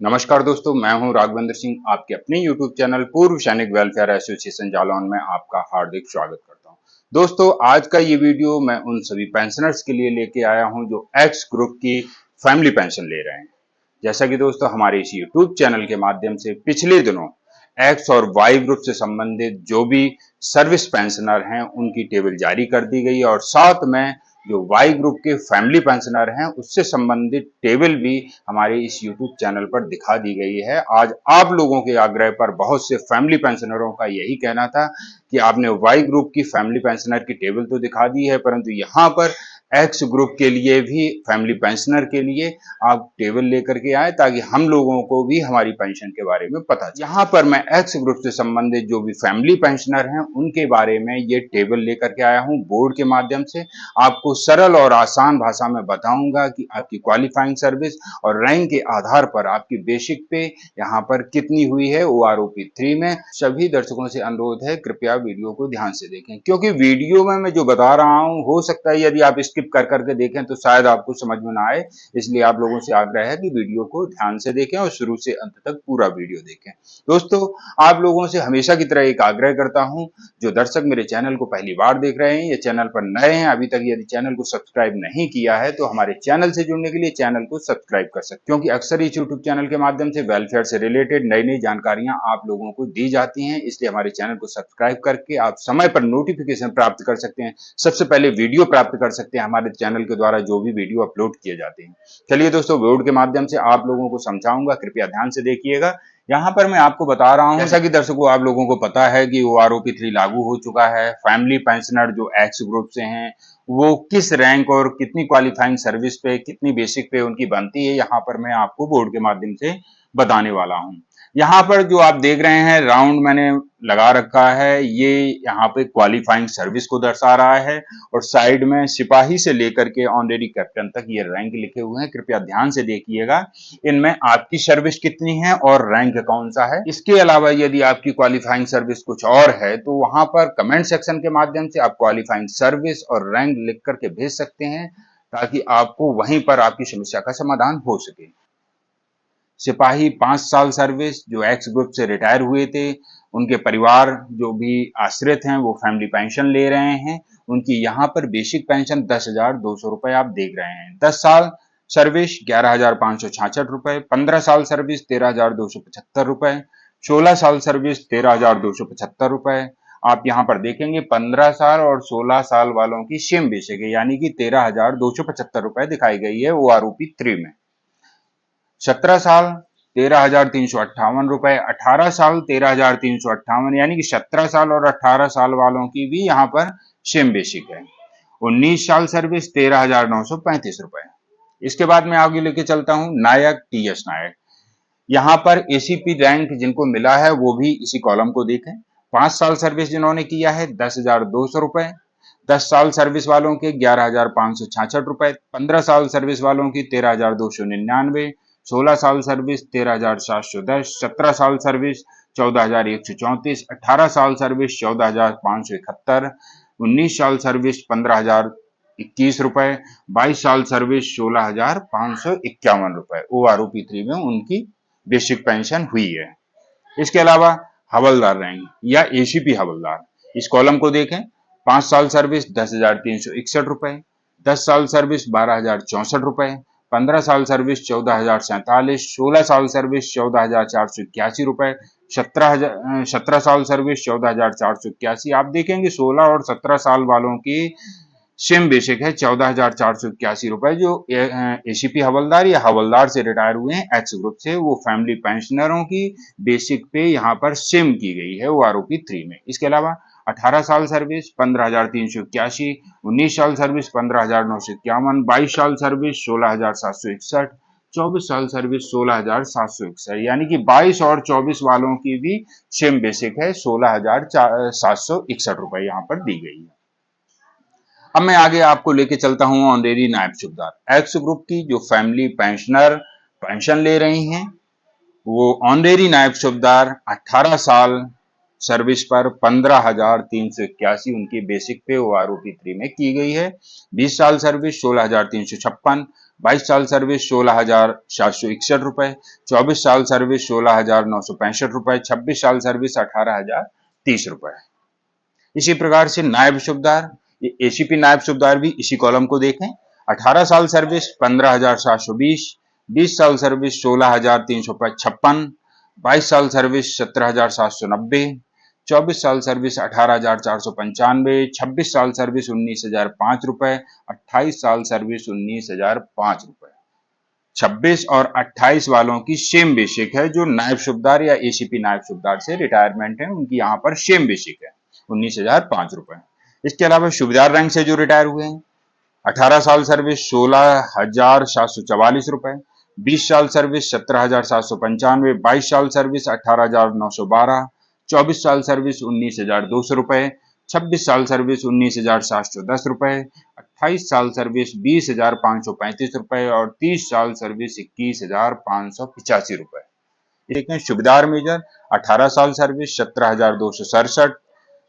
नमस्कार दोस्तों, मैं हूं राघवेंद्र सिंह। आपके अपने YouTube चैनल पूर्व सैनिक वेलफेयर एसोसिएशन जालौन में आपका हार्दिक स्वागत करता हूं। दोस्तों, आज का ये वीडियो मैं उन सभी पेंशनर्स के लिए लेके आया हूं जो एक्स ग्रुप की फैमिली पेंशन ले रहे हैं। जैसा कि दोस्तों हमारे इस YouTube चैनल के माध्यम से पिछले दिनों एक्स और वाई ग्रुप से संबंधित जो भी सर्विस पेंशनर हैं उनकी टेबल जारी कर दी गई है और साथ में जो वाई ग्रुप के फैमिली पेंशनर हैं उससे संबंधित टेबल भी हमारे इस यूट्यूब चैनल पर दिखा दी गई है। आज आप लोगों के आग्रह पर बहुत से फैमिली पेंशनरों का यही कहना था कि आपने वाई ग्रुप की फैमिली पेंशनर की टेबल तो दिखा दी है, परंतु यहाँ पर एक्स ग्रुप के लिए भी फैमिली पेंशनर के लिए आप टेबल लेकर के आए ताकि हम लोगों को भी हमारी पेंशन के बारे में पता चले। यहाँ पर मैं एक्स ग्रुप से संबंधित जो भी फैमिली पेंशनर हैं उनके बारे में ये टेबल लेकर के आया हूँ बोर्ड के माध्यम से। आपको सरल और आसान भाषा में बताऊंगा कि आपकी क्वालिफाइंग सर्विस और रैंक के आधार पर आपकी बेसिक पे यहाँ पर कितनी हुई है OROP 3 में। सभी दर्शकों से अनुरोध है कृपया वीडियो को ध्यान से देखें, क्योंकि वीडियो में मैं जो बता रहा हूँ हो सकता है यदि आप स्किप कर करके देखें तो शायद आपको समझ में ना आए। इसलिए आप लोगों से आग्रह है कि वीडियो को ध्यान से देखें और शुरू से अंत तक पूरा वीडियो देखें। दोस्तों, आप लोगों से हमेशा की तरह एक आग्रह करता हूं, जो दर्शक मेरे चैनल को पहली बार देख रहे हैं या चैनल पर नए हैं, अभी तक यदि चैनल को सब्सक्राइब नहीं किया है तो हमारे चैनल से जुड़ने के लिए चैनल को सब्सक्राइब कर सकते हैं, क्योंकि अक्सर इस यूट्यूब चैनल के माध्यम से वेलफेयर से रिलेटेड नई नई जानकारियां आप लोगों को दी जाती हैं। इसलिए हमारे चैनल को सब्सक्राइब करके आप समय पर नोटिफिकेशन प्राप्त कर सकते हैं, सबसे पहले वीडियो प्राप्त कर सकते हैं हमारे चैनल के द्वारा जो भी वीडियो अपलोड किए जाते हैं। चलिए दोस्तों, बोर्ड के माध्यम से आप लोगों को समझाऊंगा, कृपया ध्यान से देखिएगा। यहाँ पर मैं आपको बता रहा हूँ, जैसा कि दर्शकों आप लोगों को पता है कि OROP 3 लागू हो चुका है। फैमिली पेंशनर जो एक्स ग्रुप से हैं वो किस रैंक और कितनी क्वालिफाइंग सर्विस पे, कितनी बेसिक पे उनकी बनती है, यहाँ पर मैं आपको बोर्ड के माध्यम से बताने वाला हूँ। यहाँ पर जो आप देख रहे हैं राउंड मैंने लगा रखा है, ये यहाँ पे क्वालिफाइंग सर्विस को दर्शा रहा है और साइड में सिपाही से लेकर के ऑनरेडी कैप्टन तक ये रैंक लिखे हुए हैं। कृपया ध्यान से देखिएगा, इनमें आपकी सर्विस कितनी है और रैंक कौन सा है। इसके अलावा यदि आपकी क्वालिफाइंग सर्विस कुछ और है तो वहां पर कमेंट सेक्शन के माध्यम से आप क्वालिफाइंग सर्विस और रैंक लिख करके भेज सकते हैं, ताकि आपको वहीं पर आपकी समस्या का समाधान हो सके। सिपाही 5 साल सर्विस जो एक्स ग्रुप से रिटायर हुए थे, उनके परिवार जो भी आश्रित हैं वो फैमिली पेंशन ले रहे हैं, उनकी यहाँ पर बेसिक पेंशन 10,200 रुपए आप देख रहे हैं। 10 साल सर्विस 11,566 रुपए, 15 साल सर्विस 13,275 रुपए, 16 साल सर्विस 13,275 रुपए। आप यहाँ पर देखेंगे 15 साल और 16 साल वालों की सेम बेसिक है, यानी कि 13,275 रुपए दिखाई गई है OROP 3 में। 17 साल 13,358 रुपए, 18 साल 13,358, यानी कि 17 साल और 18 साल वालों की भी यहाँ पर सेम बेसिक है। 19 साल सर्विस 13,935 रुपए। इसके बाद मैं आगे लेके चलता हूँ नायक TS नायक। यहाँ पर ACP रैंक जिनको मिला है वो भी इसी कॉलम को देखें। 5 साल सर्विस जिन्होंने किया है 10,200 रुपए, 10 साल सर्विस वालों के 11,566 रुपए, 15 साल सर्विस वालों की 13,299, 16 साल सर्विस 13,710, 17 साल सर्विस 14,134, 18 साल सर्विस 14,571, 19 साल सर्विस 15,021 रुपए, 22 साल सर्विस 16,551 रुपए OROP 3 में उनकी बेसिक पेंशन हुई है। इसके अलावा हवलदार रैंक या ACP हवलदार, इस कॉलम को देखें। 5 साल सर्विस 10,361 रुपए, 10 साल सर्विस 12,064 रुपए, 15 साल सर्विस 14,047, 16 साल सर्विस 14,481 रुपए, 17 साल सर्विस 14,481। आप देखेंगे 16 और 17 साल वालों की सेम बेसिक है 14,481 रुपए। जो ACP हवलदार या हवलदार से रिटायर हुए हैं एक्स ग्रुप से, वो फैमिली पेंशनरों की बेसिक पे यहाँ पर सेम की गई है OROP 3 में। इसके अलावा 18 साल सर्विस 15,381, 19 साल सर्विस 15,951, 22 साल सर्विस 16,761, 24 साल सर्विस 16,761, यानी कि 22 और 24 वालों की भी सेम बेसिक है 16,761 रुपए यहाँ पर दी गई है। अब मैं आगे आपको लेके चलता हूं ऑनरेडी नायब सूबेदार। एक्स ग्रुप की जो फैमिली पेंशनर पेंशन ले रही हैं वो ऑनरेडी नायब सूबेदार 18 साल सर्विस पर 15,381 उनकी बेसिक पे OROP 3 में की गई है। 20 साल सर्विस 16,356, 22 साल सर्विस 16,761 रुपए, 24 साल सर्विस 16,965 रुपए, 26 साल सर्विस 18,030 रुपए। इसी प्रकार से नायब सूबेदार, एसीपी नायब सूबेदार भी इसी कॉलम को देखें। 18 साल सर्विस 15,720, 20 साल सर्विस 16,356, 22 साल सर्विस 17,790, 24 साल सर्विस 18,495, 26 साल सर्विस 19,005 रुपए, 28 साल सर्विस 19,005 रुपए। 26 और 28 वालों की सेम बेसिक है, जो नायब सूबेदार या एसीपी नायब सूबेदार से रिटायरमेंट है उनकी यहाँ पर सेम बेसिक है 19,005 रुपए। इसके अलावा सूबेदार रैंक से जो रिटायर हुए हैं, 18 साल सर्विस 16,744 रुपए, 20 साल सर्विस 17,795, 22 साल सर्विस 18,912, 24 साल सर्विस 19,200 रुपए, 26 साल सर्विस 19,710 रुपए, 28 साल सर्विस 20,535 रुपए और 30 साल सर्विस 21,585 रुपए। देखें सूबेदार मेजर 18 साल सर्विस 17,267,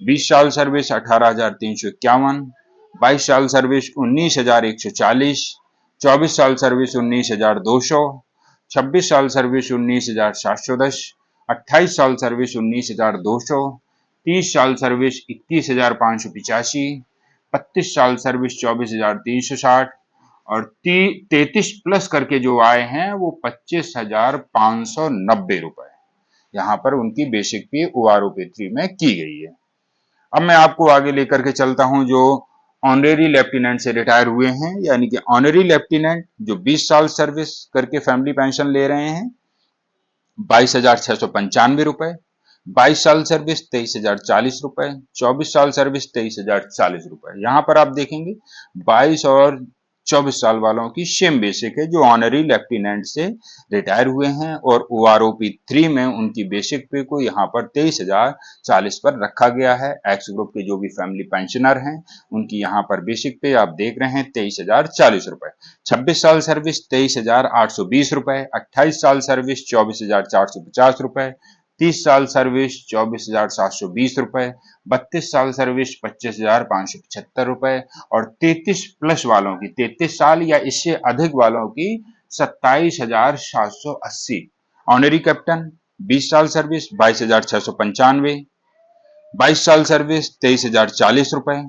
20 साल सर्विस 18,351, 22 साल सर्विस 19,140, 24 साल सर्विस 19,200, 26 साल सर्विस 19,710, 28 साल सर्विस 19,200, 30 साल सर्विस 21,585, 32 साल सर्विस 24,360 और 33 प्लस करके जो आए हैं वो 25,590 रुपए यहाँ पर उनकी बेसिक पे OROP3 में की गई है। अब मैं आपको आगे लेकर के चलता हूं जो ऑनरेरी लेफ्टिनेंट से रिटायर हुए हैं, यानी कि ऑनरेरी लेफ्टिनेंट जो 20 साल सर्विस करके फैमिली पेंशन ले रहे हैं 22,695 रुपए, 22 साल सर्विस 23,040 रुपए, 24 साल सर्विस 23,040 रुपए। यहाँ पर आप देखेंगे 22 और 24 साल वालों की सेम बेसिक है, जो ऑनरी लेफ्टिनेंट से रिटायर हुए हैं और OROP3 में उनकी बेसिक पे को यहाँ पर 23,040 पर रखा गया है। एक्स ग्रुप के जो भी फैमिली पेंशनर हैं उनकी यहाँ पर बेसिक पे आप देख रहे हैं 23,040 रुपए। 26 साल सर्विस 23,820 रुपए, 28 साल सर्विस 24,450 रुपए, 30 साल सर्विस 24,720 रुपए, 32 साल सर्विस 25,575 रुपए और 33 प्लस वालों की 33 साल या इससे अधिक वालों की 27,780। ऑनरी कैप्टन 20 साल सर्विस 22,695, 22 साल सर्विस 23,040 रुपए।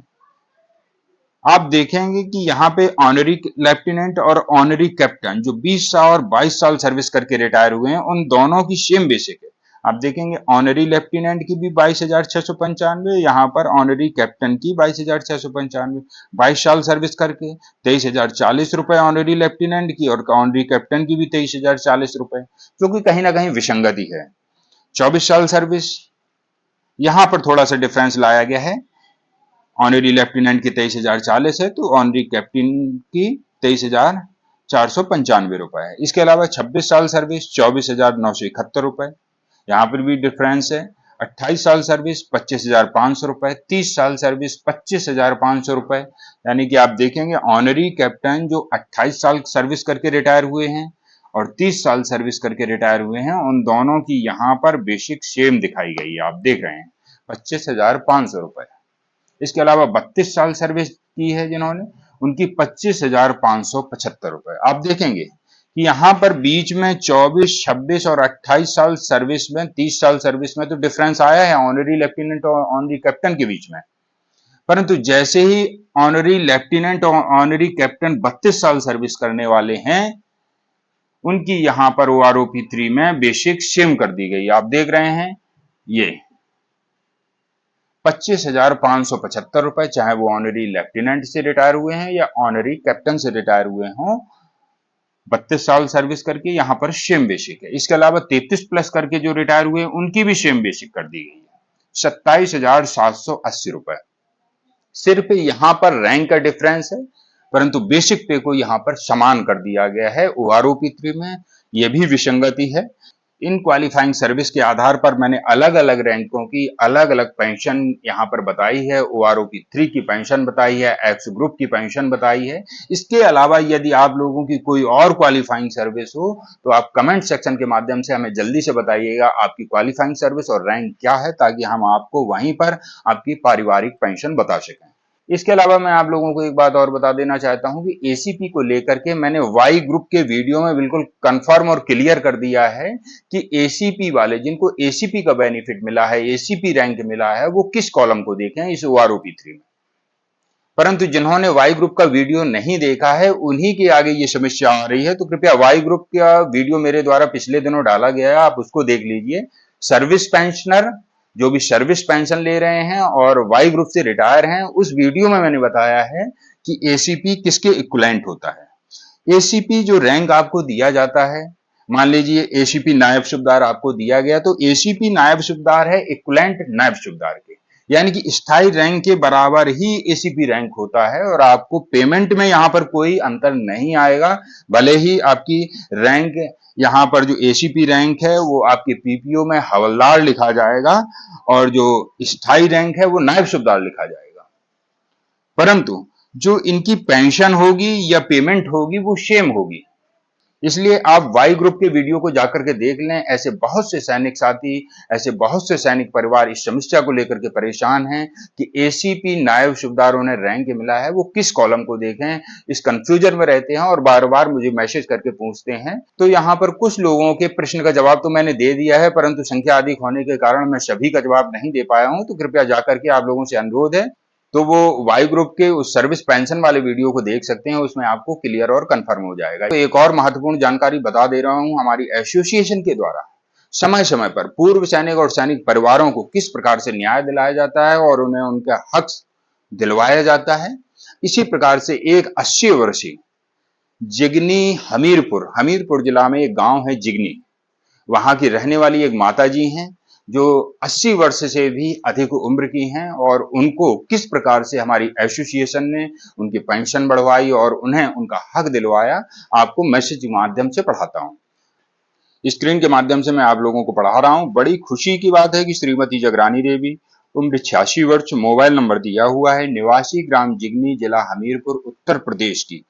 आप देखेंगे कि यहाँ पे ऑनरी लेफ्टिनेंट और ऑनरी कैप्टन जो 20 और 22 साल सर्विस करके रिटायर हुए हैं उन दोनों की सेम बेसिक है। आप देखेंगे ऑनरी लेफ्टिनेंट की भी 22,695, यहाँ पर ऑनरी कैप्टन की 22,695, 22 साल सर्विस करके 23,040 रुपए ऑनरी लेफ्टिनेंट की और ऑनरी कैप्टन की भी 23,040 रुपए, जो कि कहीं ना कहीं विसंगति है। 24 साल सर्विस यहाँ पर थोड़ा सा डिफरेंस लाया गया है, ऑनरी लेफ्टिनेंट की 23,040 है तो ऑनरी कैप्टन की 23,495 रुपए है। इसके अलावा 26 साल सर्विस 24,971 रुपए, यहाँ पर भी डिफरेंस है। 28 साल सर्विस 25,500 रुपए, 30 साल सर्विस 25,500 रुपए, यानी कि आप देखेंगे ऑनरी कैप्टन जो 28 साल सर्विस करके रिटायर हुए हैं और 30 साल सर्विस करके रिटायर हुए हैं उन दोनों की यहाँ पर बेसिक सेम दिखाई गई है, आप देख रहे हैं 25,500 रुपए। इसके अलावा 32 साल सर्विस की है जिन्होंने, उनकी 25,575 रुपए। आप देखेंगे कि यहाँ पर बीच में 24, 26 और 28 साल सर्विस में 30 साल सर्विस में तो डिफरेंस आया है ऑनरी लेफ्टिनेंट और ऑनरी कैप्टन के बीच में, परंतु जैसे ही ऑनरी लेफ्टिनेंट और ऑनरी कैप्टन 32 साल सर्विस करने वाले हैं उनकी यहाँ पर OROP3 में बेसिक सेम कर दी गई। आप देख रहे हैं ये 25,575 रुपए, चाहे वो ऑनरी लेफ्टिनेंट से रिटायर हुए हैं या ऑनरी कैप्टन से रिटायर हुए हों, 32 साल सर्विस करके यहाँ पर सेम बेसिक है। इसके अलावा 33 प्लस करके जो रिटायर हुए उनकी भी सेम बेसिक कर दी गई है 27,780 रुपए। सिर्फ यहाँ पर रैंक का डिफरेंस है, परंतु बेसिक पे को यहाँ पर समान कर दिया गया है OROP3 में। यह भी विसंगति है। इन क्वालिफाइंग सर्विस के आधार पर मैंने अलग अलग रैंकों की अलग अलग पेंशन यहाँ पर बताई है। OROP3 की पेंशन बताई है, एक्स ग्रुप की पेंशन बताई है। इसके अलावा यदि आप लोगों की कोई और क्वालिफाइंग सर्विस हो तो आप कमेंट सेक्शन के माध्यम से हमें जल्दी से बताइएगा आपकी क्वालिफाइंग सर्विस और रैंक क्या है, ताकि हम आपको वहीं पर आपकी पारिवारिक पेंशन बता सकें। इसके अलावा मैं आप लोगों को एक बात और बता देना चाहता हूं कि एसीपी को लेकर के मैंने वाई ग्रुप के वीडियो में बिल्कुल कंफर्म और क्लियर कर दिया है कि एसीपी वाले जिनको एसीपी का बेनिफिट मिला है, एसीपी रैंक मिला है, वो किस कॉलम को देखें इस OROP3 में। परंतु जिन्होंने वाई ग्रुप का वीडियो नहीं देखा है उन्हीं के आगे ये समस्या आ रही है, तो कृपया वाई ग्रुप का वीडियो मेरे द्वारा पिछले दिनों डाला गया है, आप उसको देख लीजिए। सर्विस पेंशनर जो भी सर्विस पेंशन ले रहे हैं और वाई ग्रुप से रिटायर हैं, उस वीडियो में मैंने बताया है कि एसीपी किसके इक्विवेलेंट होता है। एसीपी जो रैंक आपको दिया जाता है, मान लीजिए एसीपी नायब सूबेदार आपको दिया गया, तो एसीपी नायब सूबेदार है इक्विवेलेंट नायब सूबेदार के, यानी कि स्थायी रैंक के बराबर ही एसीपी रैंक होता है और आपको पेमेंट में यहां पर कोई अंतर नहीं आएगा। भले ही आपकी रैंक यहाँ पर जो एसीपी रैंक है वो आपके पीपीओ में हवलदार लिखा जाएगा और जो स्थायी रैंक है वो नायब सूबेदार लिखा जाएगा, परंतु जो इनकी पेंशन होगी या पेमेंट होगी वो सेम होगी। इसलिए आप वाई ग्रुप के वीडियो को जाकर के देख लें। ऐसे बहुत से सैनिक साथी, ऐसे बहुत से सैनिक परिवार इस समस्या को लेकर के परेशान हैं कि एसीपी नायब सूबेदार उन्हें रैंक मिला है, वो किस कॉलम को देखें, इस कंफ्यूजन में रहते हैं और बार बार मुझे मैसेज करके पूछते हैं। तो यहाँ पर कुछ लोगों के प्रश्न का जवाब तो मैंने दे दिया है, परंतु संख्या अधिक होने के कारण मैं सभी का जवाब नहीं दे पाया हूं, तो कृपया जाकर के आप लोगों से अनुरोध है तो वो वाई ग्रुप के उस सर्विस पेंशन वाले वीडियो को देख सकते हैं, उसमें आपको क्लियर और कंफर्म हो जाएगा। तो एक और महत्वपूर्ण जानकारी बता दे रहा हूं, हमारी एसोसिएशन के द्वारा समय समय पर पूर्व सैनिक और सैनिक परिवारों को किस प्रकार से न्याय दिलाया जाता है और उन्हें उनका हक दिलवाया जाता है। इसी प्रकार से एक 80 वर्षीय जिगनी हमीरपुर जिला में एक गांव है जिगनी, वहां की रहने वाली एक माता जी हैं जो 80 वर्ष से भी अधिक उम्र की हैं और उनको किस प्रकार से हमारी एसोसिएशन ने उनकी पेंशन बढ़वाई और उन्हें उनका हक दिलवाया, आपको मैसेज के माध्यम से पढ़ाता हूं। स्क्रीन के माध्यम से मैं आप लोगों को पढ़ा रहा हूं। बड़ी खुशी की बात है कि श्रीमती जगरानी देवी, उम्र 86 वर्ष, मोबाइल नंबर दिया हुआ है, निवासी ग्राम जिगनी, जिला हमीरपुर, उत्तर प्रदेश की,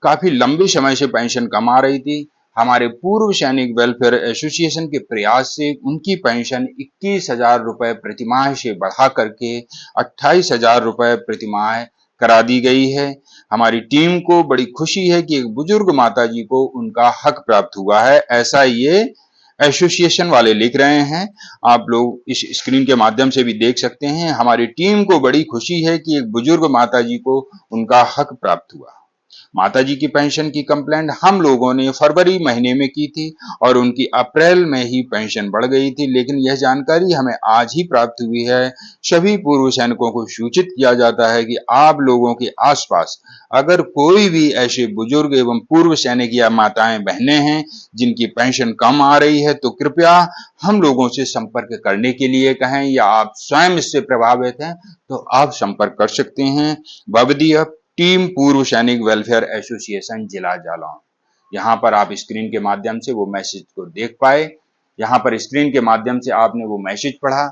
काफी लंबे समय से पेंशन कमा रही थी। हमारे पूर्व सैनिक वेलफेयर एसोसिएशन के प्रयास से उनकी पेंशन 21,000 रुपए प्रतिमाह से बढ़ा करके 28,000 रुपए प्रतिमाह करा दी गई है। हमारी टीम को बड़ी खुशी है कि एक बुजुर्ग माता जी को उनका हक प्राप्त हुआ है, ऐसा ये एसोसिएशन वाले लिख रहे हैं। आप लोग इस स्क्रीन के माध्यम से भी देख सकते हैं। हमारी टीम को बड़ी खुशी है कि एक बुजुर्ग माता जी को उनका हक प्राप्त हुआ। माताजी की पेंशन की कंप्लेंट हम लोगों ने फरवरी महीने में की थी और उनकी अप्रैल में ही पेंशन बढ़ गई थी, लेकिन यह जानकारी हमें आज ही प्राप्त हुई है। सभी पूर्व सैनिकों को सूचित किया जाता है कि आप लोगों के आसपास अगर कोई भी ऐसे बुजुर्ग एवं पूर्व सैनिक या माताएं बहनें हैं जिनकी पेंशन कम आ रही है, तो कृपया हम लोगों से संपर्क करने के लिए कहें, या आप स्वयं इससे प्रभावित हैं तो आप संपर्क कर सकते हैं। भवदीय टीम पूर्व सैनिक वेलफेयर एसोसिएशन जिला जालौन। यहाँ पर आप स्क्रीन के माध्यम से वो मैसेज को देख पाए, यहाँ पर स्क्रीन के माध्यम से आपने वो मैसेज पढ़ा।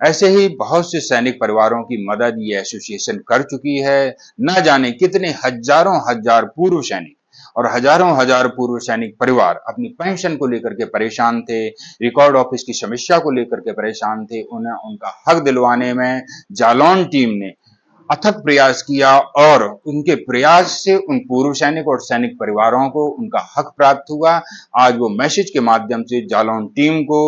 ऐसे ही बहुत से सैनिक परिवारों की मदद ये एसोसिएशन कर चुकी है। न जाने कितने हजारों हजार पूर्व सैनिक और हजारों हजार पूर्व सैनिक परिवार अपनी पेंशन को लेकर के परेशान थे, रिकॉर्ड ऑफिस की समस्या को लेकर के परेशान थे। उन्हें उनका हक दिलवाने में जालौन टीम ने अथक प्रयास किया और उनके प्रयास से उन पूर्व सैनिक और सैनिक परिवारों को उनका हक प्राप्त हुआ। आज वो मैसेज के माध्यम से जालौन टीम को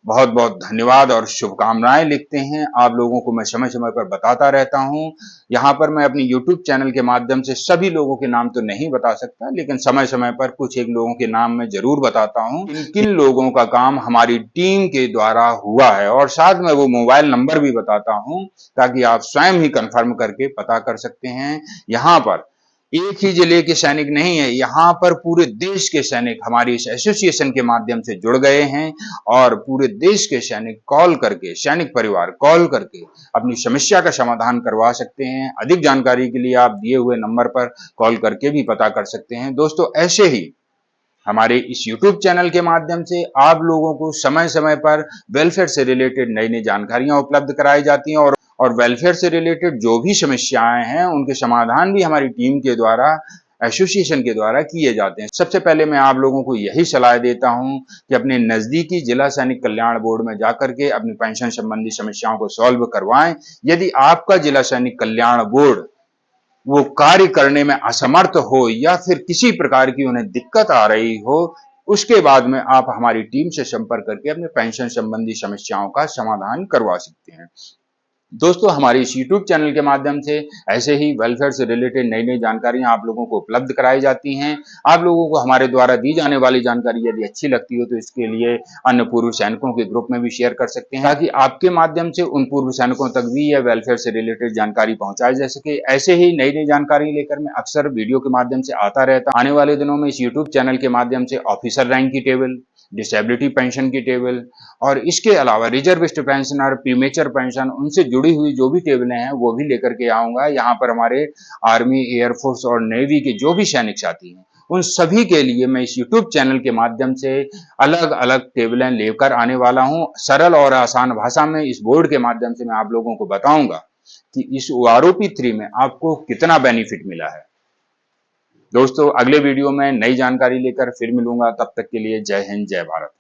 बहुत बहुत धन्यवाद और शुभकामनाएं लिखते हैं। आप लोगों को मैं समय समय पर बताता रहता हूं। यहाँ पर मैं अपनी YouTube चैनल के माध्यम से सभी लोगों के नाम तो नहीं बता सकता, लेकिन समय समय पर कुछ एक लोगों के नाम मैं जरूर बताता हूं किन लोगों का काम हमारी टीम के द्वारा हुआ है, और साथ में वो मोबाइल नंबर भी बताता हूं ताकि आप स्वयं ही कंफर्म करके पता कर सकते हैं। यहाँ पर एक ही जिले के सैनिक नहीं है, यहाँ पर पूरे देश के सैनिक हमारी इस एसोसिएशन के माध्यम से जुड़ गए हैं और पूरे देश के सैनिक कॉल करके, सैनिक परिवार कॉल करके अपनी समस्या का समाधान करवा सकते हैं। अधिक जानकारी के लिए आप दिए हुए नंबर पर कॉल करके भी पता कर सकते हैं। दोस्तों, ऐसे ही हमारे इस YouTube चैनल के माध्यम से आप लोगों को समय समय पर वेलफेयर से रिलेटेड नई नई जानकारियां उपलब्ध कराई जाती हैं और वेलफेयर से रिलेटेड जो भी समस्याएं हैं उनके समाधान भी हमारी टीम के द्वारा एसोसिएशन के द्वारा किए जाते हैं। सबसे पहले मैं आप लोगों को यही सलाह देता हूं कि अपने नजदीकी जिला सैनिक कल्याण बोर्ड में जाकर के अपनी पेंशन संबंधी समस्याओं को सॉल्व करवाएं। यदि आपका जिला सैनिक कल्याण बोर्ड वो कार्य करने में असमर्थ हो या फिर किसी प्रकार की उन्हें दिक्कत आ रही हो, उसके बाद में आप हमारी टीम से संपर्क करके अपने पेंशन संबंधी समस्याओं का समाधान करवा सकते हैं। दोस्तों, हमारे इस YouTube चैनल के माध्यम से ऐसे ही वेलफेयर से रिलेटेड नई नई जानकारियां आप लोगों को उपलब्ध कराई जाती हैं। आप लोगों को हमारे द्वारा दी जाने वाली जानकारी यदि अच्छी लगती हो तो इसके लिए अन्य पूर्व सैनिकों के ग्रुप में भी शेयर कर सकते हैं, ताकि आपके माध्यम से उन पूर्व सैनिकों तक भी यह वेलफेयर से रिलेटेड जानकारी पहुंचाई जा सके। ऐसे ही नई नई जानकारी लेकर मैं अक्सर वीडियो के माध्यम से आता रहता। आने वाले दिनों में इस YouTube चैनल के माध्यम से ऑफिसर रैंक की टेबल, डिसेबिलिटी पेंशन की टेबल और इसके अलावा रिजर्विस्ट पेंशन और प्रीमेचर पेंशन, उनसे जुड़ी हुई जो भी टेबलें हैं वो भी लेकर के आऊंगा। यहाँ पर हमारे आर्मी, एयरफोर्स और नेवी के जो भी सैनिक साथी हैं उन सभी के लिए मैं इस YouTube चैनल के माध्यम से अलग अलग टेबलें लेकर आने वाला हूँ। सरल और आसान भाषा में इस बोर्ड के माध्यम से मैं आप लोगों को बताऊंगा कि इस OROP3 में आपको कितना बेनिफिट मिला है। दोस्तों, अगले वीडियो में नई जानकारी लेकर फिर मिलूंगा। तब तक के लिए जय हिंद, जय भारत।